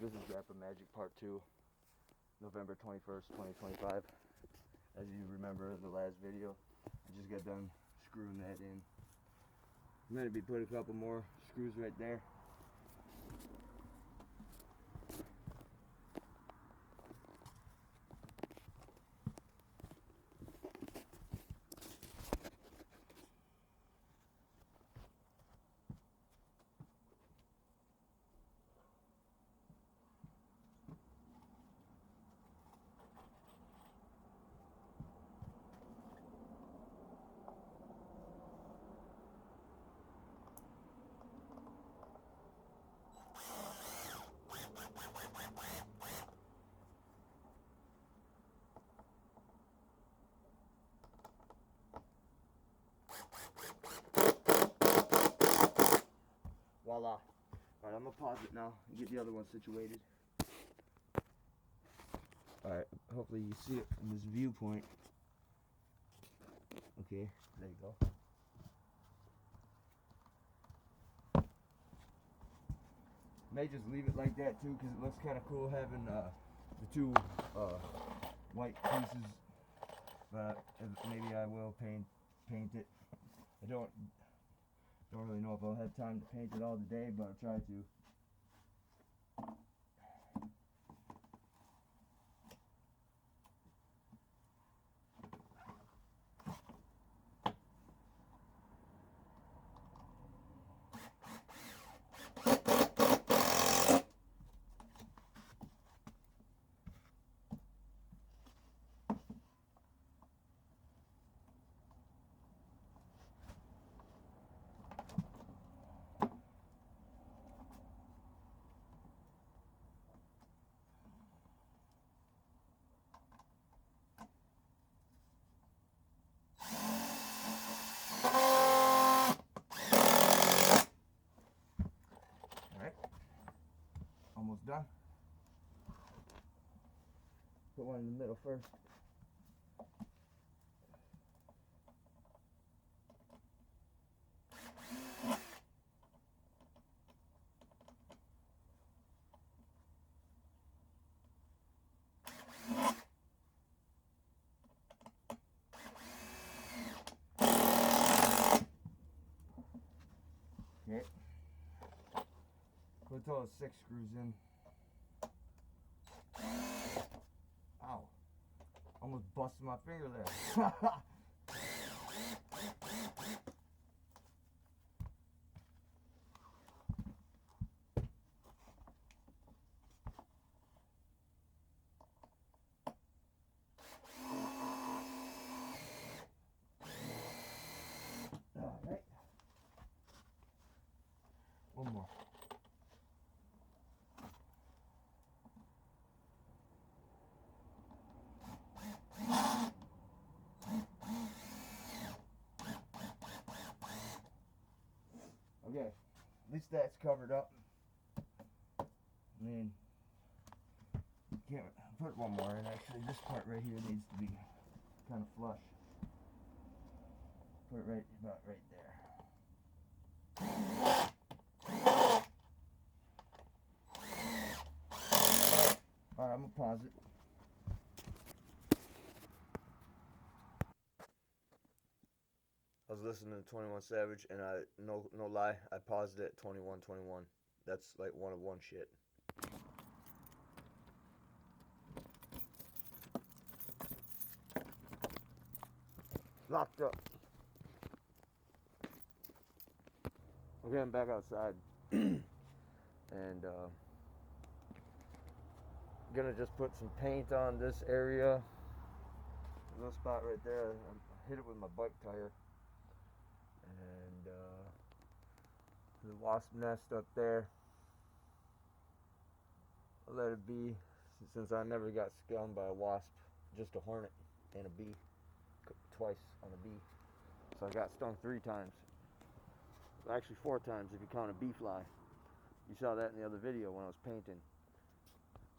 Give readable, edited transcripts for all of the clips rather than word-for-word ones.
This is GappaMagix Part 2, November 21st, 2025. As you remember in the last video, I just got done screwing that in. I'm going to be putting a couple more screws right there. Voila. Alright, I'm going to pause it now and get the other one situated. Alright, hopefully you see it from this viewpoint. Okay, there you go. May just leave it like that too, because it looks kind of cool having the two white pieces. But maybe I will paint it. I don't really know if I'll have time to paint it all today, but I'll try to. Almost done. Put one in the middle first. Okay. Put all 6 screws in. Ow. Almost busted my finger there. Alright. One more. Okay, at least that's covered up. I mean, can't put one more in. Actually, this part right here needs to be kind of flush. Put it right about right there. Alright, I'm gonna pause it. I was listening to 21 Savage, and no lie, I paused it at 21:21. That's like one of one shit. Locked up. I'm getting back outside, and gonna just put some paint on this area. Little spot right there. I hit it with my bike tire. And the wasp nest up there, I'll let it be, since I never got stung by a wasp, just a hornet and a bee, twice on a bee. So I got stung 3 times, actually 4 times if you count a bee fly. You saw that in the other video when I was painting.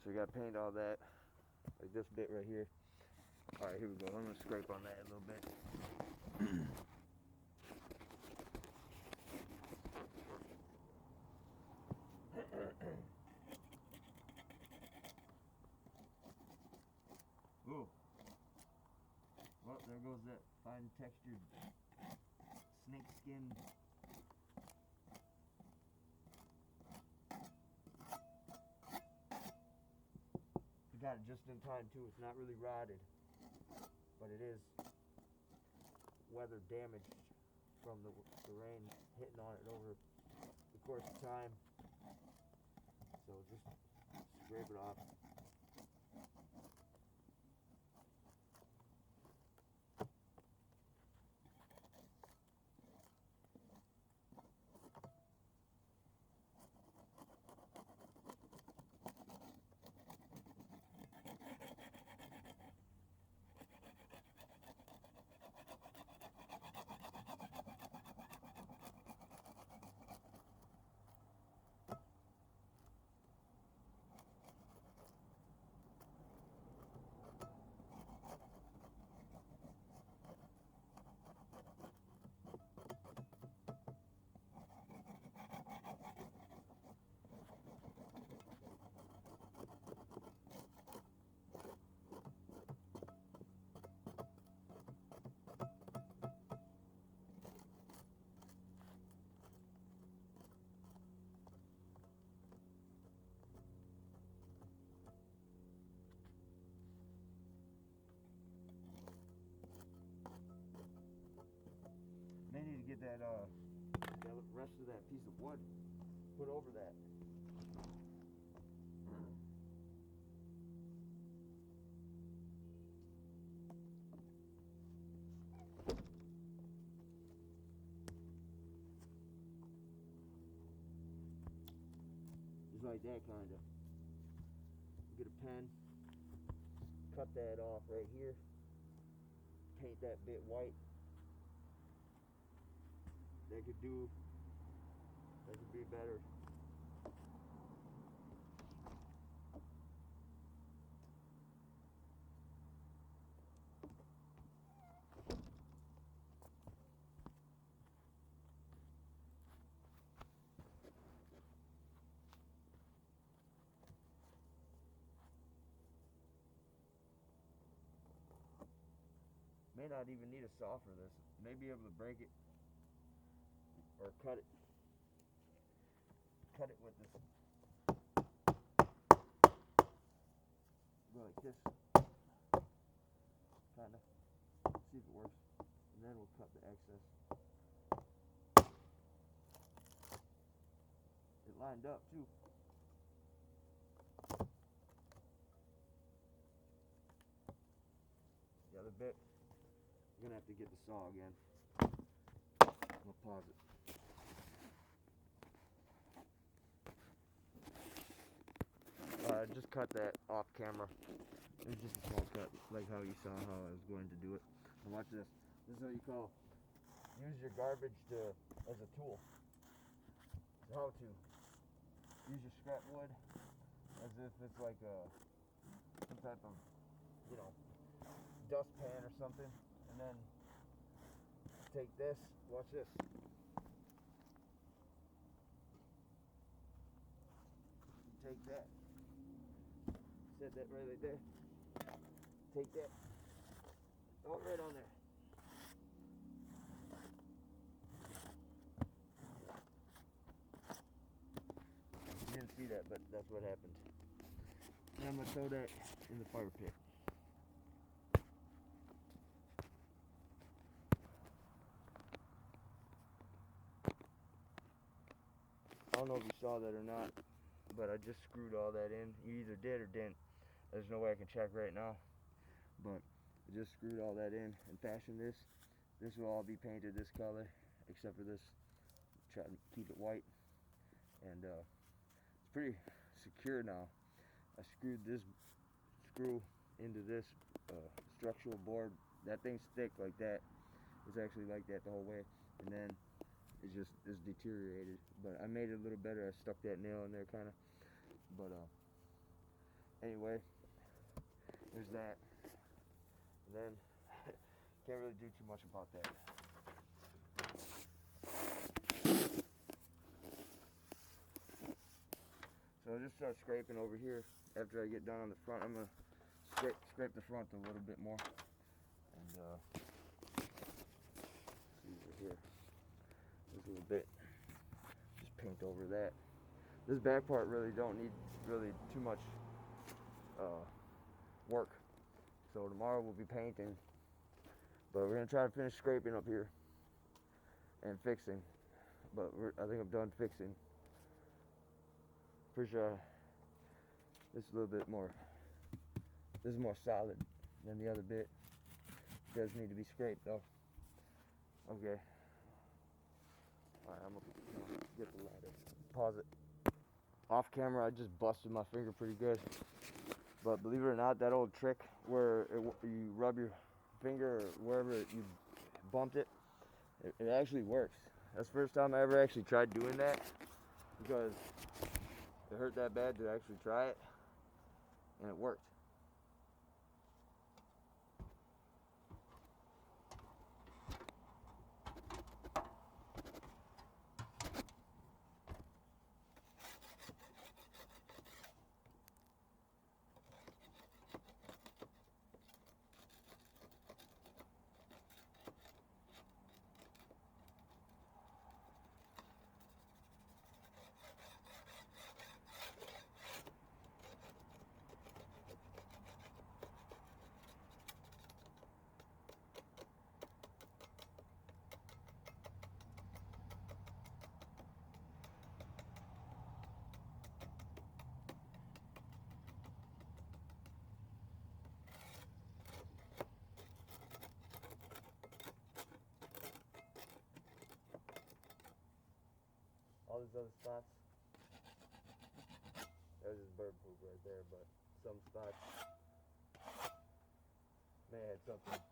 So you got to paint all that, like this bit right here. Alright, here we go. I'm going to scrape on that a little bit. fine textured snake skin. I got it just in time too. It's not really rotted, but it is weather damaged from the rain hitting on it over the course of time. So just scrape it off. May need to get that rest of that piece of wood put over that. Just like that, kind of. Get a pen, cut that off right here, paint that bit white. That could be better. May not even need a saw for this. May be able to break it or cut it with this. Go like this, kind of. See if it works, and then we'll cut the excess. It lined up too. The other bit, we're gonna have to get the saw again. We'll pause it. I just cut that off camera. It was just a small cut, like how you saw how I was going to do it. And watch this. This is what you call use your garbage as a tool. How to use your scrap wood as if it's like some type of, dustpan or something, and then take this. Watch this. Take that. Set that right there. Take that. Oh, right on there. You didn't see that, but that's what happened. And I'm gonna throw that in the fire pit. I don't know if you saw that or not, but I just screwed all that in. You either did or didn't. There's no way I can check right now, but I just screwed all that in and fashioned this. This will all be painted this color, except for this. Try to keep it white, and it's pretty secure now. I screwed this screw into this structural board. That thing's thick like that. It's actually like that the whole way, and then it's deteriorated. But I made it a little better. I stuck that nail in there, kind of. But anyway, there's that. And then can't really do too much about that. So I'll just start scraping over here. After I get done on the front, I'm gonna scrape the front a little bit more, and here. This little bit. Just paint over that. This back part really don't need really too much work. So tomorrow we'll be painting, but we're gonna try to finish scraping up here and fixing. But I think I'm done fixing. Pretty sure this is a little bit more. This is more solid than the other bit. It does need to be scraped though. Okay. Alright, I'm gonna get the ladder. Pause it. Off camera, I just busted my finger pretty good. But believe it or not, that old trick where you rub your finger or wherever you bumped it, it actually works. That's the first time I ever actually tried doing that, because it hurt that bad to actually try it, and it worked. All these other spots, there's just bird poop right there, but some spots may have something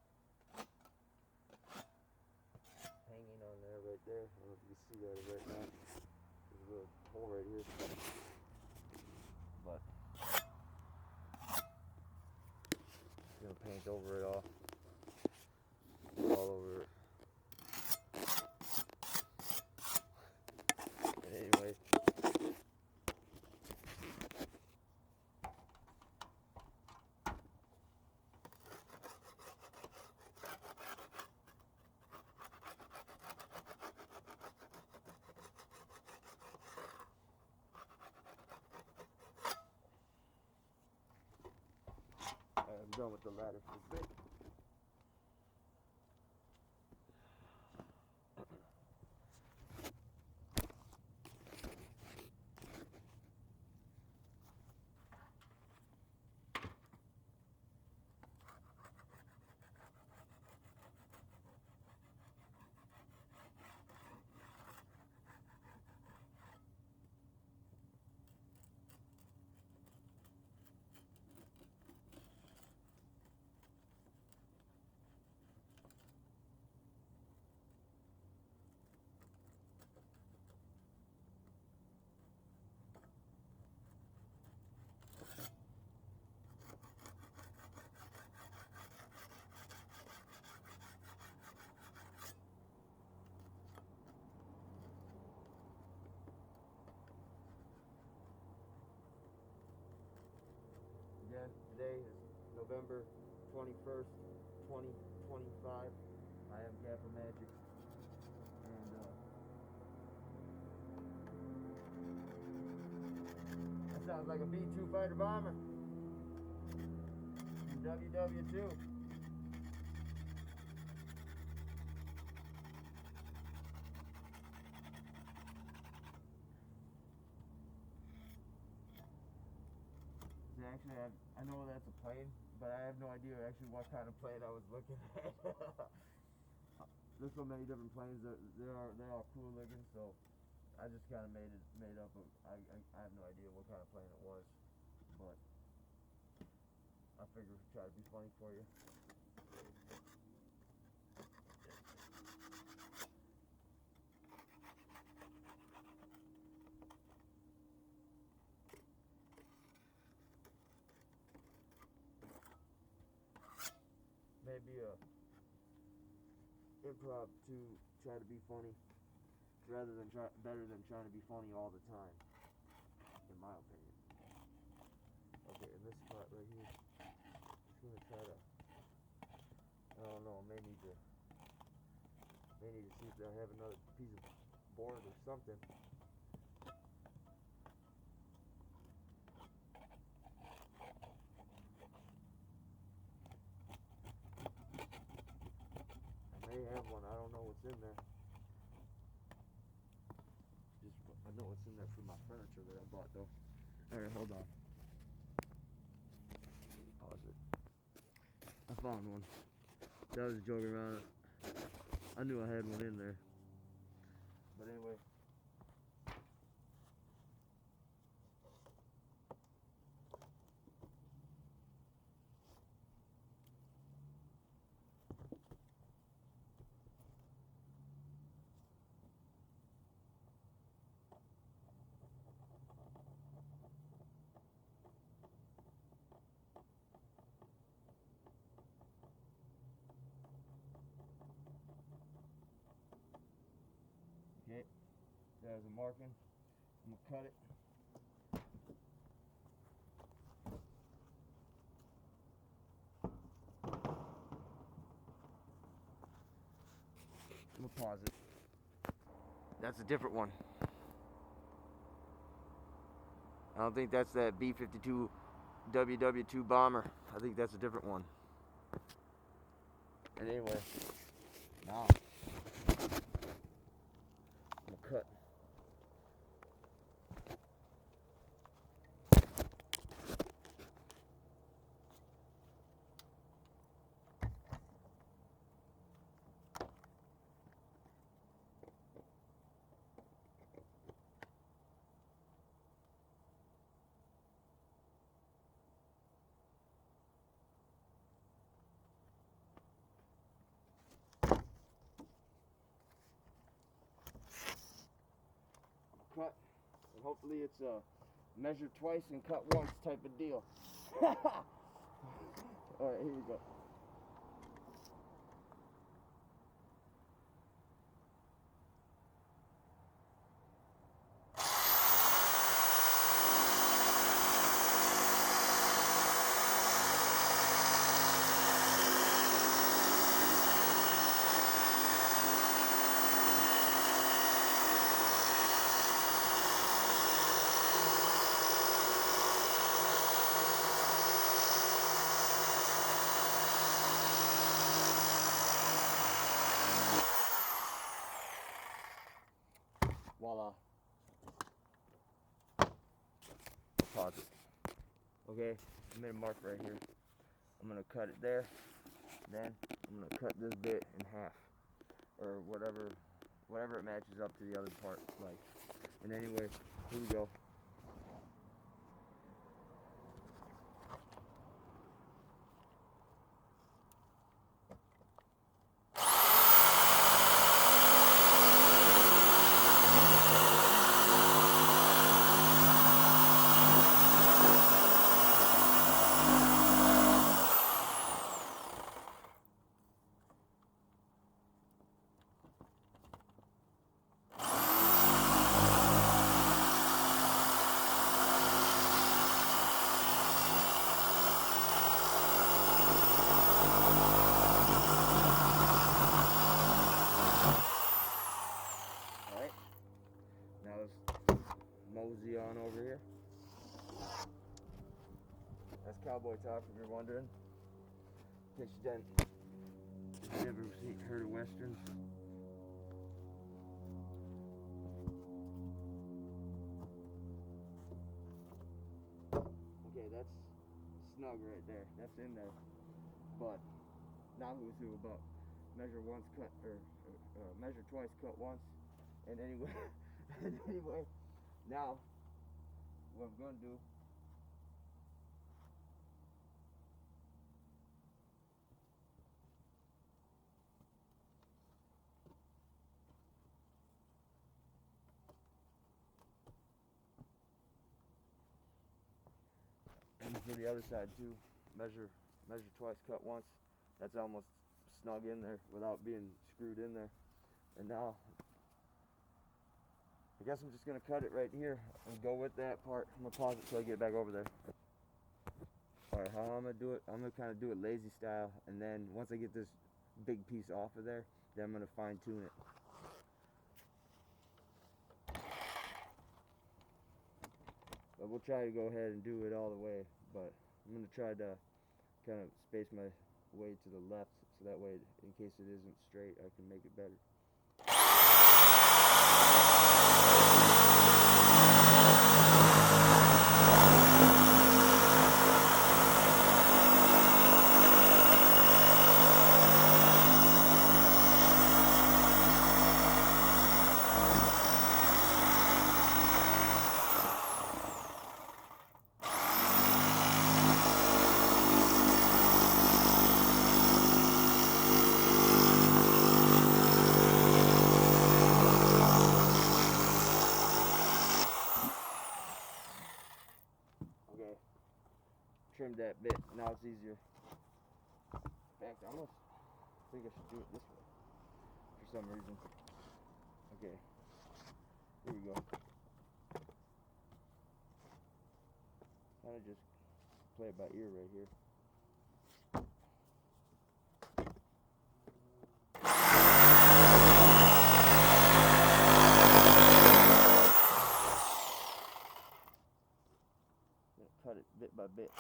hanging on there right there. I don't know if you can see that right now. There's a little hole right here. But I'm gonna paint over it all over it. Anyway, I'm done with the ladder for this bit. Again, today is November 21st, 2025. I am GappaMagix, and that sounds like a B-2 fighter bomber from WW2. Actually, I know that's a plane, but I have no idea actually what kind of plane I was looking at. There's so many different planes that they're all cool looking, so I just kind of made up. I have no idea what kind of plane it was, but I figured try to be funny for you. Maybe a improv to try to be funny, better than trying to be funny all the time, in my opinion. Okay, in this spot right here, I'm just gonna try to, I don't know, maybe to May need to see if they have another piece of board or something. I may have one. I don't know what's in there. I know what's in there for my furniture that I bought though. Alright, hold on. Pause it. I found one. I was joking around. I knew I had one in there. But anyway. Okay, there's a marking. I'm gonna cut it. I'm gonna pause it. That's a different one. I don't think that's that B-52 WW2 bomber. I think that's a different one. And anyway, now I'm gonna cut. Cut, and hopefully it's a measure twice and cut once type of deal. Alright, here we go. Voila. Pause it. Okay, I made a mark right here. I'm gonna cut it there. Then I'm gonna cut this bit in half, or whatever it matches up to the other part. Like, and anyway, here we go. Mosey on over here. That's cowboy talk if you're wondering. In case you didn't. If you ever heard of westerns. Okay, that's snug right there. That's in there. But now who's who about measure once, cut or measure twice, cut once. And anyway, now what I'm gonna do. And for the other side too, measure twice, cut once. That's almost snug in there without being screwed in there. And now, I guess I'm just gonna cut it right here and go with that part. I'm gonna pause it till I get back over there. Alright, how I'm gonna do it, I'm gonna kinda do it lazy style, and then once I get this big piece off of there, Then I'm going to fine tune it. But we'll try to go ahead and do it all the way. But I'm going to try to kind of space my way to the left, so that way, in case it isn't straight, I can make it better. Trimmed that bit. Now it's easier. In fact, I almost think I should do it this way for some reason. Okay, here we go. Kind of just play it by ear right here. Cut it bit by bit.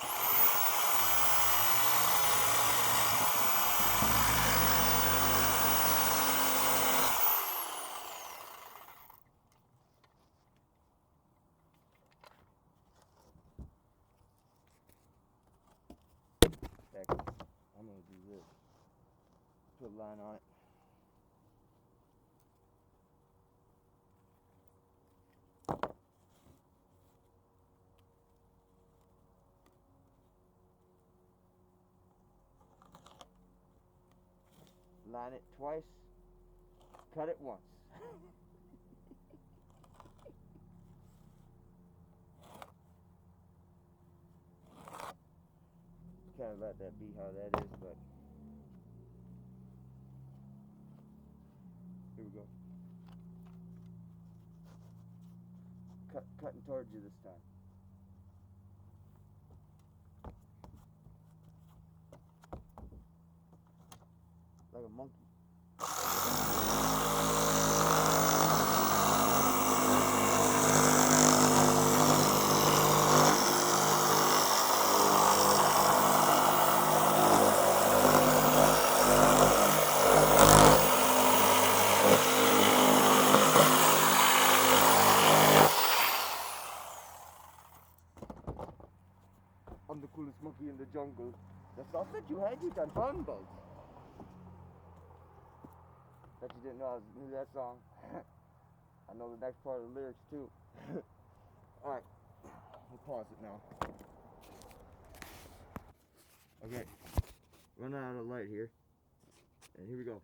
I'm going to do this. Put a line on it. Line it twice. Cut it once. Kind of let that be how that is, but here we go. Cutting towards you this time. Like a monkey. I'm the coolest monkey in the jungle. That's all that you had, you done fun bugs. Bet you didn't know I knew that song. I know the next part of the lyrics too. Alright, we'll pause it now. Okay, running out of light here. And here we go.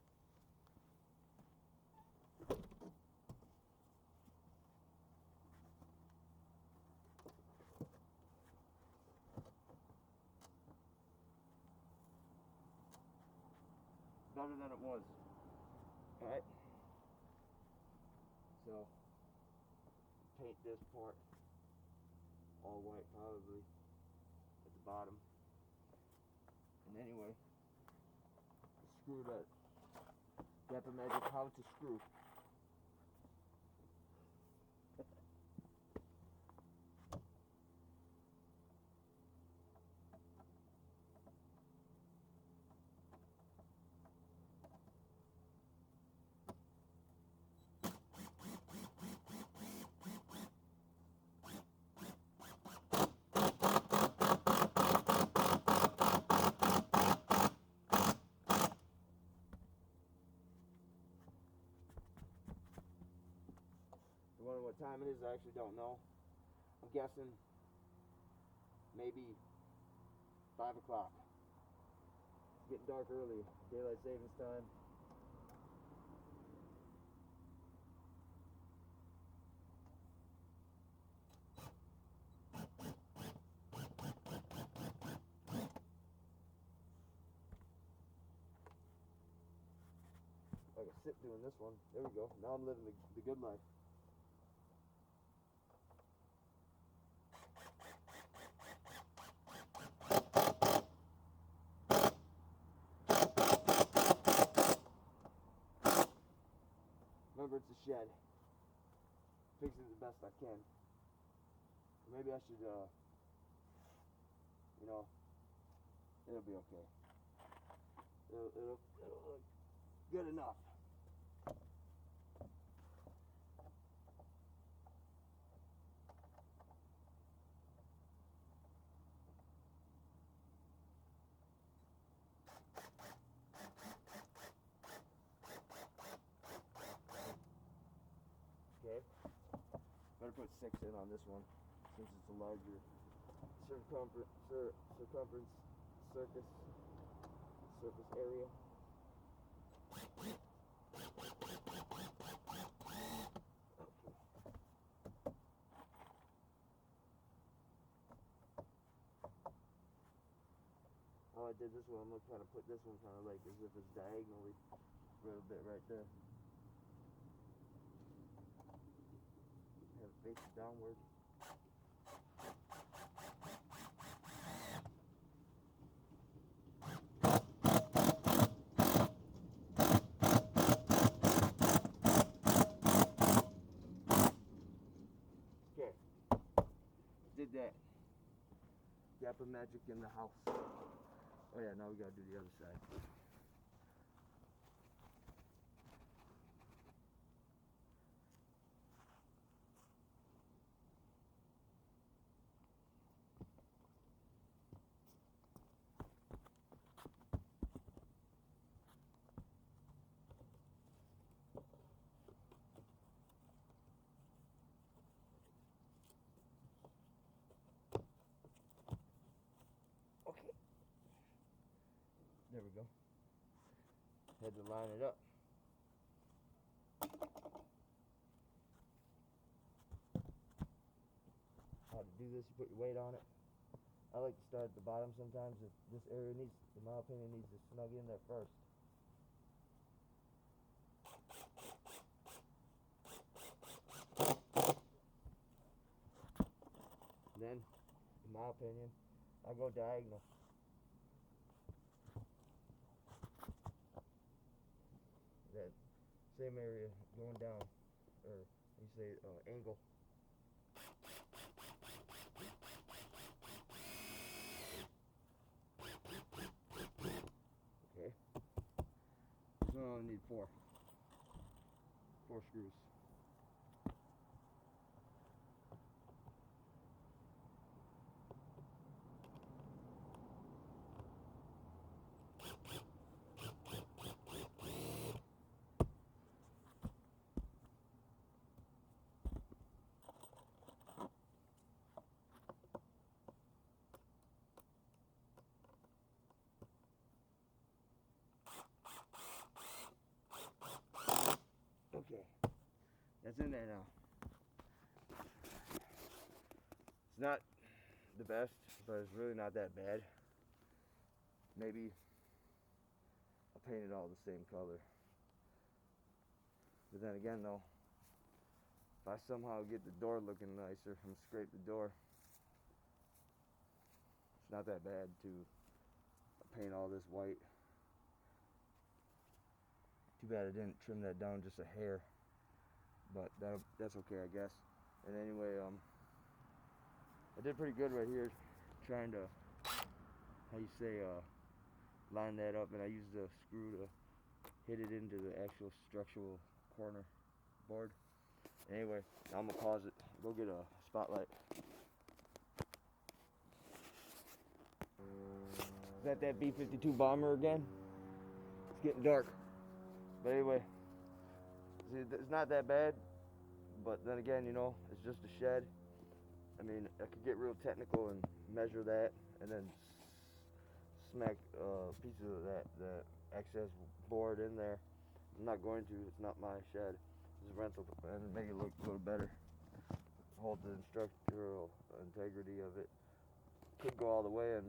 Better than it was. Alright. So, paint this part all white probably at the bottom. And anyway, screw that GappaMagix how to screw. Wonder what time it is, I actually don't know. I'm guessing maybe 5 o'clock. Getting dark early, daylight savings time. I can sit doing this one. There we go. Now I'm living the good life. whatever, it's a shed. Fix it the best I can. Maybe I should, you know, it'll be okay. It'll look good enough. Okay, better put 6 in on this one since it's a larger circumference surface area. Okay. How I did this one, I'm gonna kind of put this one kind of like as if it's diagonally a little bit right there. Have it face downward. Okay, did that. GappaMagix in the house. Oh yeah, now we gotta do the other side. Okay. There we go. Had to line it up. How to do this, you put your weight on it. I like to start at the bottom sometimes if this area needs, in my opinion, needs to snug in there first. Then, in my opinion, I go diagonal. That same area going down, or you say angle. Okay. This one I only need 4 screws. Okay, that's in there now. It's not the best, but it's really not that bad. Maybe I'll paint it all the same color. But then again though, if I somehow get the door looking nicer and scrape the door, it's not that bad to paint all this white. Too bad I didn't trim that down just a hair, but that's okay, I guess. And anyway, I did pretty good right here, trying to, how you say, line that up, and I used the screw to hit it into the actual structural corner board. Anyway, now I'm gonna pause it, go get a spotlight. Is that B-52 bomber again? It's getting dark. But anyway, see, it's not that bad, but then again, you know, it's just a shed. I mean, I could get real technical and measure that, and then smack pieces of that excess board in there. I'm not going to. It's not my shed. It's a rental, and make it look a little better. Hold the structural integrity of it. Could go all the way,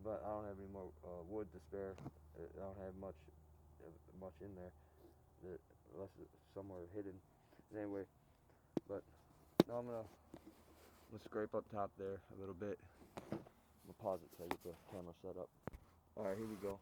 but I don't have any more wood to spare. I don't have much in there, unless it's somewhere hidden. Anyway, but now I'm gonna scrape up top there a little bit. I'm gonna pause it so I get the camera set up. All right, here we go.